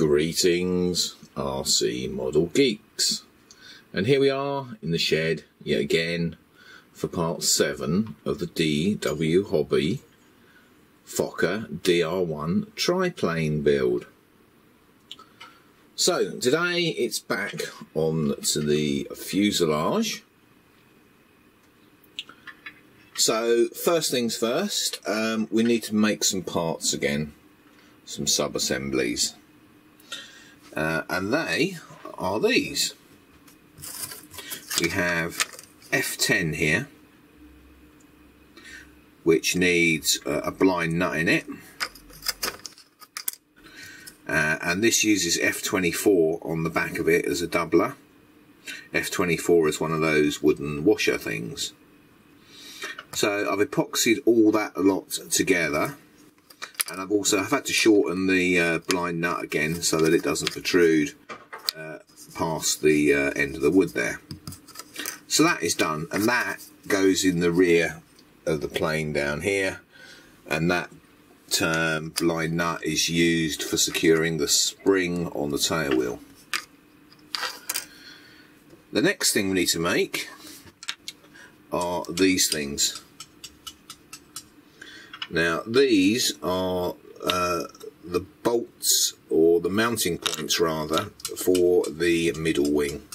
Greetings, RC Model Geeks, and here we are in the shed yet again for part 7 of the DW Hobby Fokker DR1 triplane build. So today it's back on to the fuselage. So first things first, we need to make some parts again, some sub-assemblies. And they are these. We have F10 here, which needs a blind nut in it, and this uses F24 on the back of it as a doubler. F24 is one of those wooden washer things. So I've epoxied all that a lot together. And I've had to shorten the blind nut again so that it doesn't protrude past the end of the wood there. So that is done, and that goes in the rear of the plane down here, and that blind nut is used for securing the spring on the tail wheel. The next thing we need to make are these things. Now these are the bolts, or the mounting points rather, for the middle wing,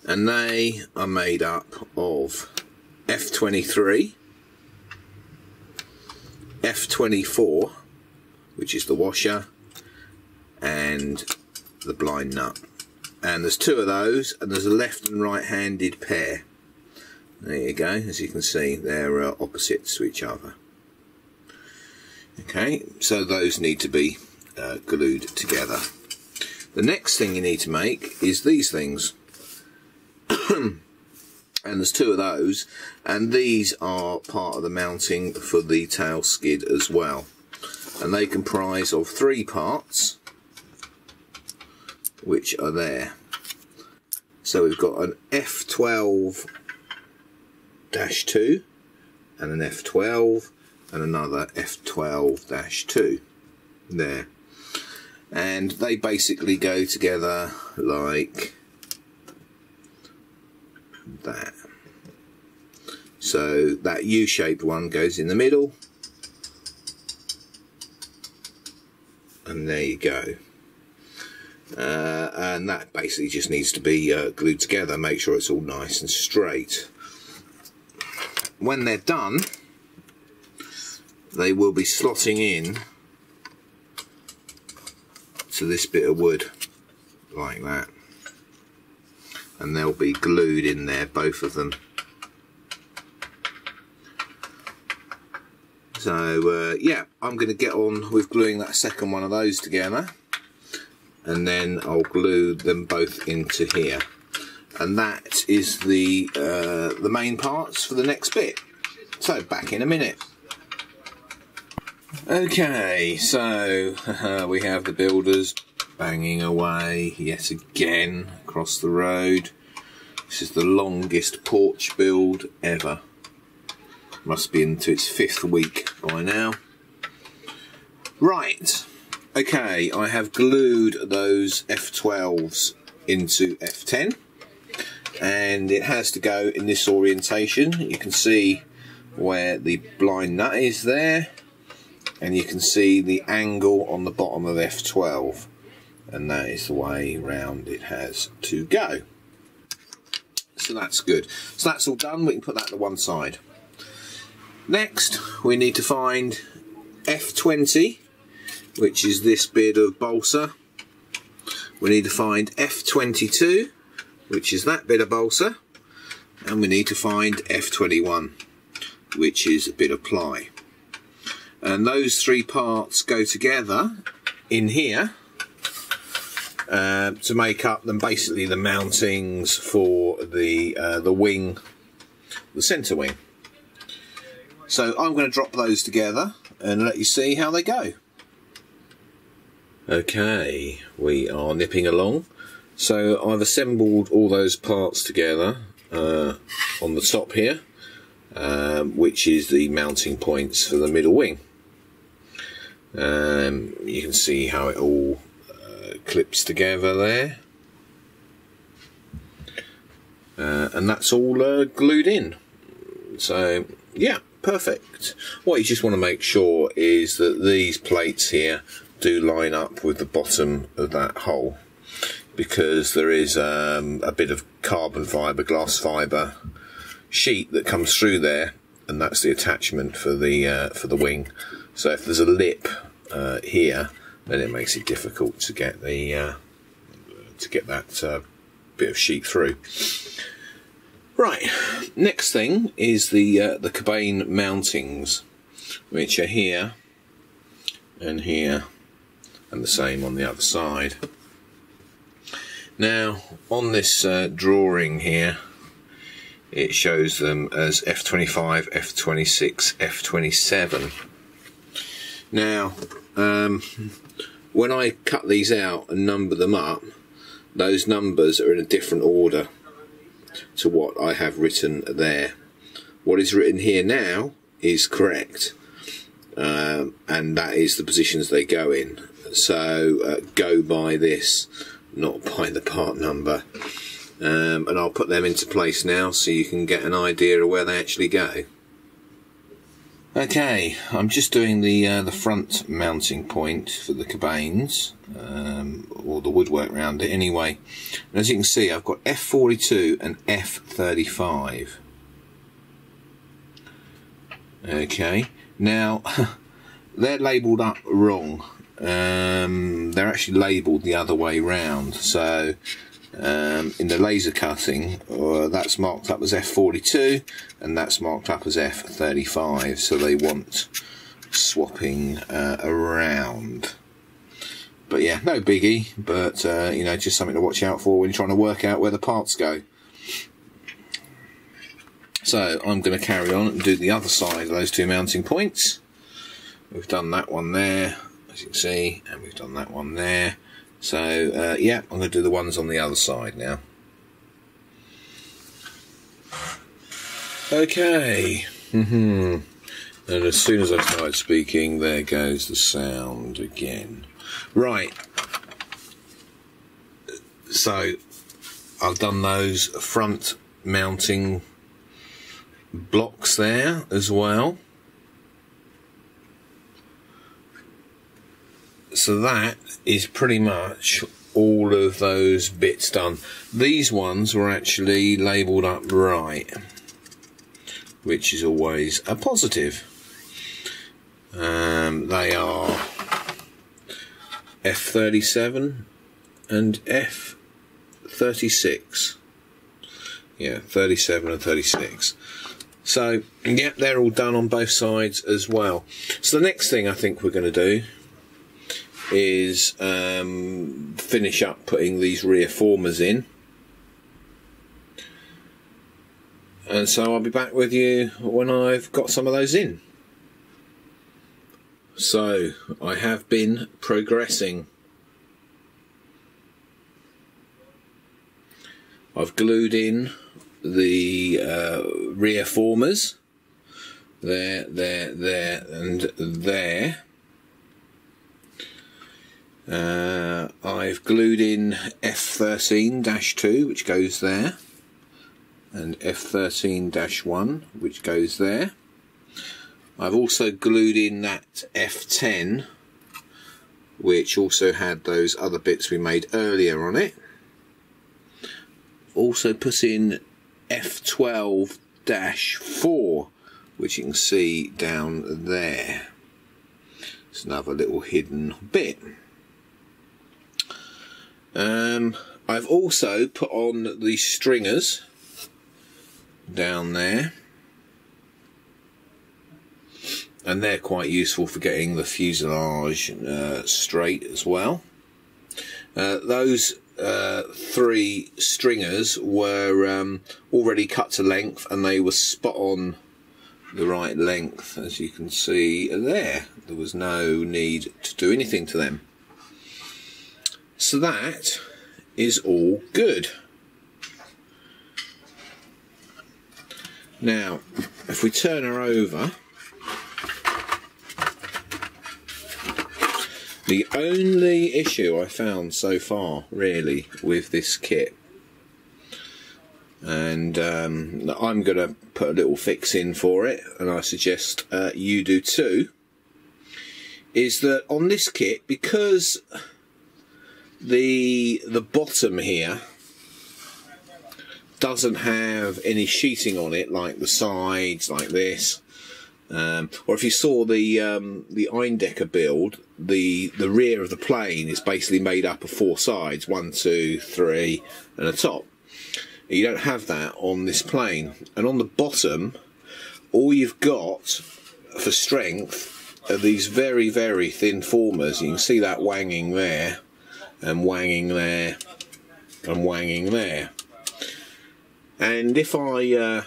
and they are made up of F23, F24, which is the washer, and the blind nut. And there's two of those, and there's a left and right handed pair. There you go, as you can see, they're opposites to each other. Okay, so those need to be glued together. The next thing you need to make is these things. And there's two of those, and these are part of the mounting for the tail skid as well. And they comprise of 3 parts, which are there. So we've got an F12-2 and an F12 and another F12-2 there, and they basically go together like that. So that U-shaped one goes in the middle, and there you go. And that basically just needs to be glued together. Make sure it's all nice and straight. When they're done, they will be slotting in to this bit of wood like that, and they'll be glued in there, both of them. So yeah, I'm going to get on with gluing that second one of those together, and then I'll glue them both into here. And that is the main parts for the next bit. So back in a minute. Okay, so we have the builders banging away yet again across the road. This is the longest porch build ever. Must be into its 5th week by now. Right, okay, I have glued those F12s into F10. And it has to go in this orientation. You can see where the blind nut is there, and you can see the angle on the bottom of F12, and that is the way round it has to go. So that's good. So that's all done. We can put that to one side. Next we need to find F20, which is this bit of balsa. We need to find F22, which is that bit of balsa, and we need to find F21, which is a bit of ply. And those 3 parts go together in here to make up them, basically the mountings for the wing, the centre wing. So I'm going to drop those together and let you see how they go. Okay, we are nipping along. So I've assembled all those parts together on the top here, which is the mounting points for the middle wing. You can see how it all clips together there. And that's all glued in. So yeah, perfect. What you just want to make sure is that these plates here do line up with the bottom of that hole, because there is a bit of carbon fibre, glass fibre sheet that comes through there, and that's the attachment for the wing. So if there's a lip here, then it makes it difficult to get the that bit of sheet through. Right, next thing is the cabane mountings, which are here and here, and the same on the other side. Now, on this drawing here, it shows them as F25, F26, F27. Now, when I cut these out and number them up, those numbers are in a different order to what I have written there. What is written here now is correct, and that is the positions they go in. So go by this, not by the part number. And I'll put them into place now so you can get an idea of where they actually go. Okay, I'm just doing the front mounting point for the cabanes, or the woodwork around it anyway. And as you can see, I've got F42 and F35. Okay, now they're labelled up wrong. They're actually labelled the other way round. So in the laser cutting, that's marked up as F42 and that's marked up as F35, so they want swapping around. But yeah, no biggie, but you know, just something to watch out for when you're trying to work out where the parts go. So I'm going to carry on and do the other side of those two mounting points. We've done that one there, as you can see, and we've done that one there. So yeah, I'm going to do the ones on the other side now. Okay. And as soon as I start speaking, there goes the sound again. Right. So I've done those front mounting blocks there as well. So that is pretty much all of those bits done. These ones were actually labelled up right, which is always a positive. They are F37 and F36. Yeah, 37 and 36. So, yeah, they're all done on both sides as well. So the next thing I think we're going to do is finish up putting these rear formers in. And so I'll be back with you when I've got some of those in. So, I have been progressing. I've glued in the rear formers. There, and there. I've glued in F13-2, which goes there, and F13-1, which goes there. I've also glued in that F10, which also had those other bits we made earlier on it. Also put in F12-4, which you can see down there. It's another little hidden bit. I've also put on the stringers down there, and they're quite useful for getting the fuselage straight as well. Those three stringers were already cut to length, and they were spot on the right length, as you can see there. There was no need to do anything to them. So that is all good. Now, if we turn her over, The only issue I found so far, really, with this kit, and I'm going to put a little fix in for it, and I suggest you do too, is that on this kit, because the bottom here doesn't have any sheeting on it, like the sides, like this, or if you saw the Eindecker build, the rear of the plane is basically made up of 4 sides, 1, 2, 3, and a top. You don't have that on this plane, and on the bottom, all you've got for strength are these very, very thin formers. You can see that wanging there, and wanging there, and wanging there. And if I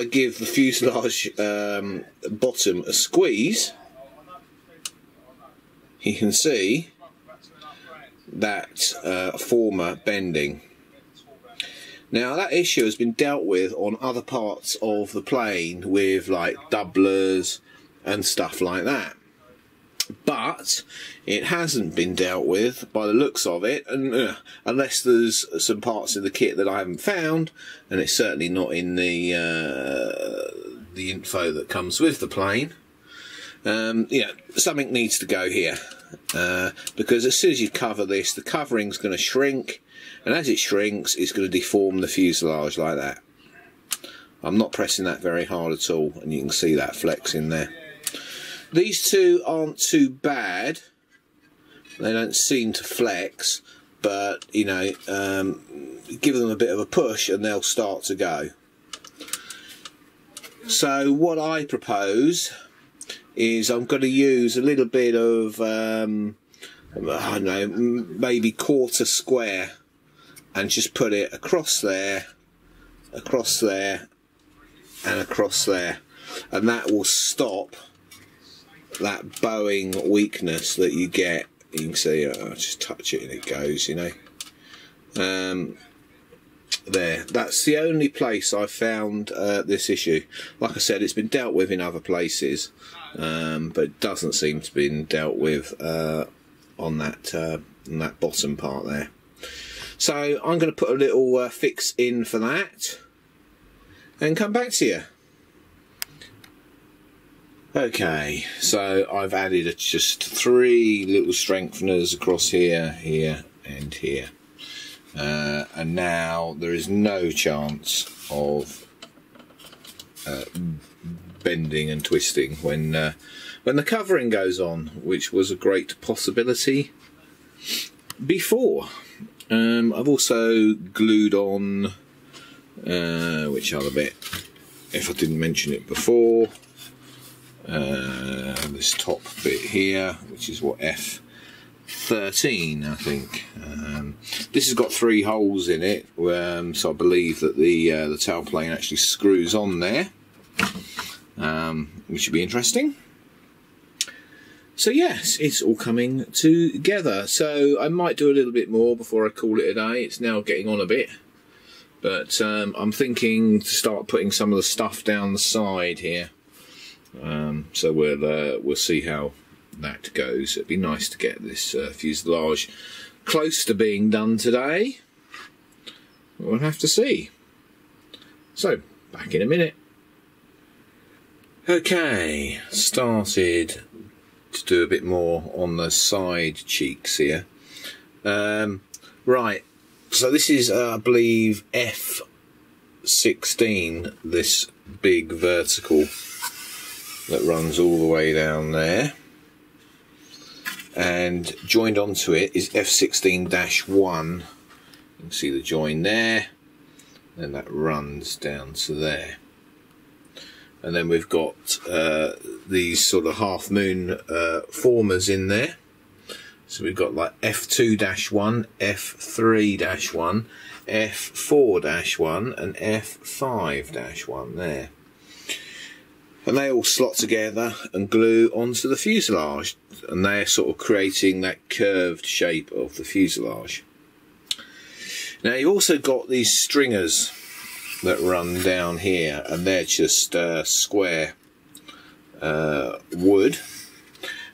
give the fuselage bottom a squeeze, you can see that former bending. Now that issue has been dealt with on other parts of the plane with like doublers and stuff like that, but it hasn't been dealt with by the looks of it, and unless there's some parts of the kit that I haven't found, and it's certainly not in the info that comes with the plane. You know, something needs to go here, because as soon as you cover this, the covering's going to shrink, and as it shrinks, it's going to deform the fuselage like that. I'm not pressing that very hard at all, and you can see that flex in there. These two aren't too bad. They don't seem to flex, but, you know, give them a bit of a push and they'll start to go. So what I propose is I'm going to use a little bit of, I don't know, maybe quarter square, and just put it across there, and across there, and that will stop that bowing weakness that you get. You can see, I'll just touch it and it goes, you know. There, that's the only place I've found this issue. Like I said, it's been dealt with in other places, but it doesn't seem to have been dealt with on that bottom part there. So I'm going to put a little fix in for that and come back to you. Okay, so I've added just 3 little strengtheners across here, here and here. And now there is no chance of bending and twisting when the covering goes on, which was a great possibility before. I've also glued on, which other bit, if I didn't mention it before, this top bit here, which is what, F13 I think. This has got 3 holes in it, so I believe that the tailplane actually screws on there, which should be interesting. So yes, it's all coming together. So I might do a little bit more before I call it a day. It's now getting on a bit, but I'm thinking to start putting some of the stuff down the side here. So we'll see how that goes. It'd be nice to get this fuselage close to being done today. We'll have to see. So back in a minute. Okay, started to do a bit more on the side cheeks here. Right, so this is I believe F16, this big vertical that runs all the way down there, and joined onto it is F16-1. You can see the join there, and that runs down to there. And then we've got these sort of half moon formers in there. So we've got like F2-1, F3-1, F4-1 and F5-1 there. And they all slot together and glue onto the fuselage, and they're sort of creating that curved shape of the fuselage. Now you've also got these stringers that run down here, and they're just square wood,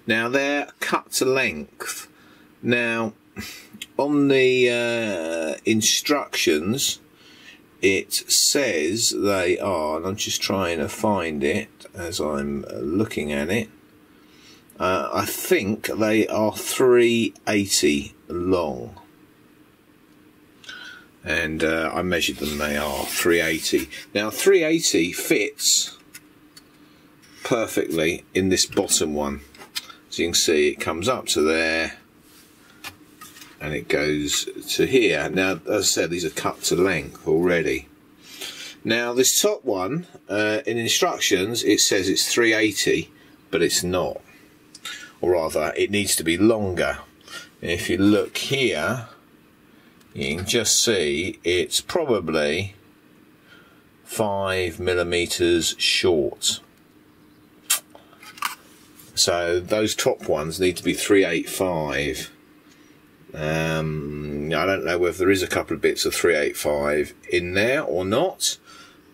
Now they're cut to length. Now on the instructions it says they are, and I'm just trying to find it as I'm looking at it, I think they are 380 long. And I measured them, they are 380. Now 380 fits perfectly in this bottom one. As you can see, it comes up to there and it goes to here. Now, as I said, these are cut to length already. Now, this top one, in instructions, it says it's 380, but it's not. Or rather, it needs to be longer. And if you look here, you can just see it's probably 5mm short. So those top ones need to be 385. I don't know whether there is a couple of bits of 385 in there or not,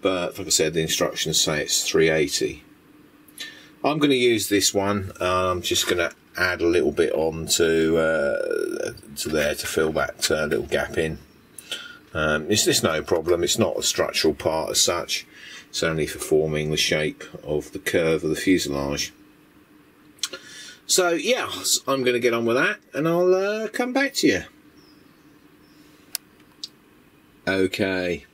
but like I said, the instructions say it's 380. I'm going to use this one. I'm just going to add a little bit on to there to fill that little gap in. It's no problem. It's not a structural part as such. It's only for forming the shape of the curve of the fuselage. So yeah, I'm going to get on with that and I'll come back to you. Okay.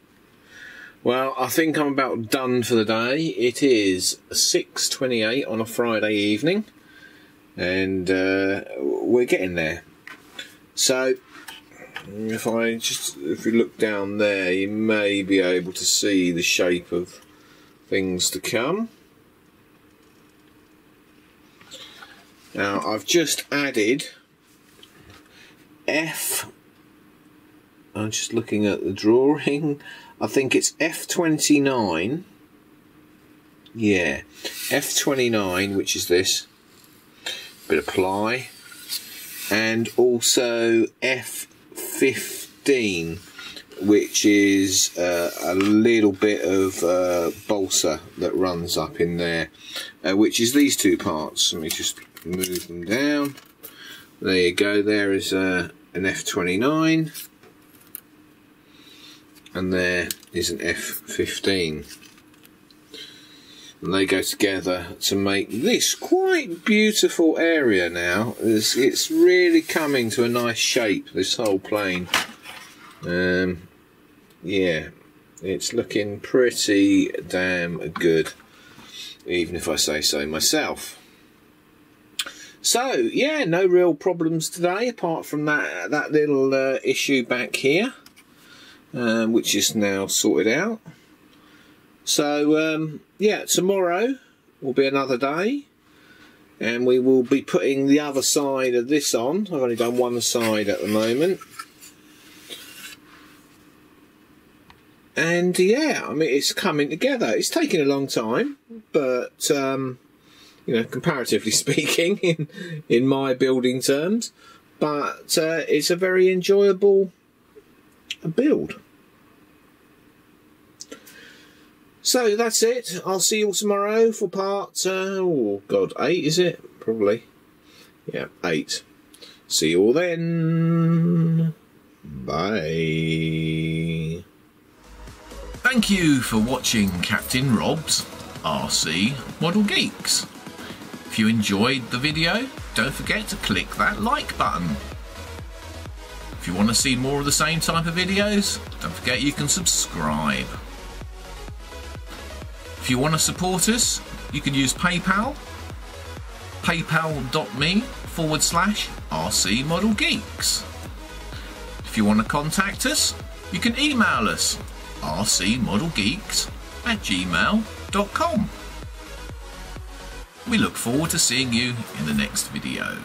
Well, I think I'm about done for the day. It is 6:28 on a Friday evening and we're getting there. So if you look down there, you may be able to see the shape of things to come. Now I've just added I'm just looking at the drawing, I think it's F29, yeah, F29, which is this, bit of ply, and also F15, which is a little bit of balsa that runs up in there, which is these two parts. Let me just move them down. There you go, there is an F29 and there is an F15, and they go together to make this quite beautiful area. Now it's really coming to a nice shape, this whole plane. Yeah, it's looking pretty damn good, even if I say so myself. So yeah, no real problems today apart from that little issue back here, which is now sorted out. So yeah, tomorrow will be another day and we will be putting the other side of this on. I've only done one side at the moment. And yeah, I mean, it's coming together. It's taken a long time, but you know, comparatively speaking, in my building terms, but it's a very enjoyable build. So that's it. I'll see you all tomorrow for part, oh god, 8 is it? Probably. Yeah, 8. See you all then. Bye. Thank you for watching Captain Rob's RC Model Geeks. If you enjoyed the video, don't forget to click that like button. If you want to see more of the same type of videos, don't forget you can subscribe. If you want to support us, you can use PayPal, paypal.me/RC Model Geeks. If you want to contact us, you can email us rcmodelgeeks@gmail.com. We look forward to seeing you in the next video.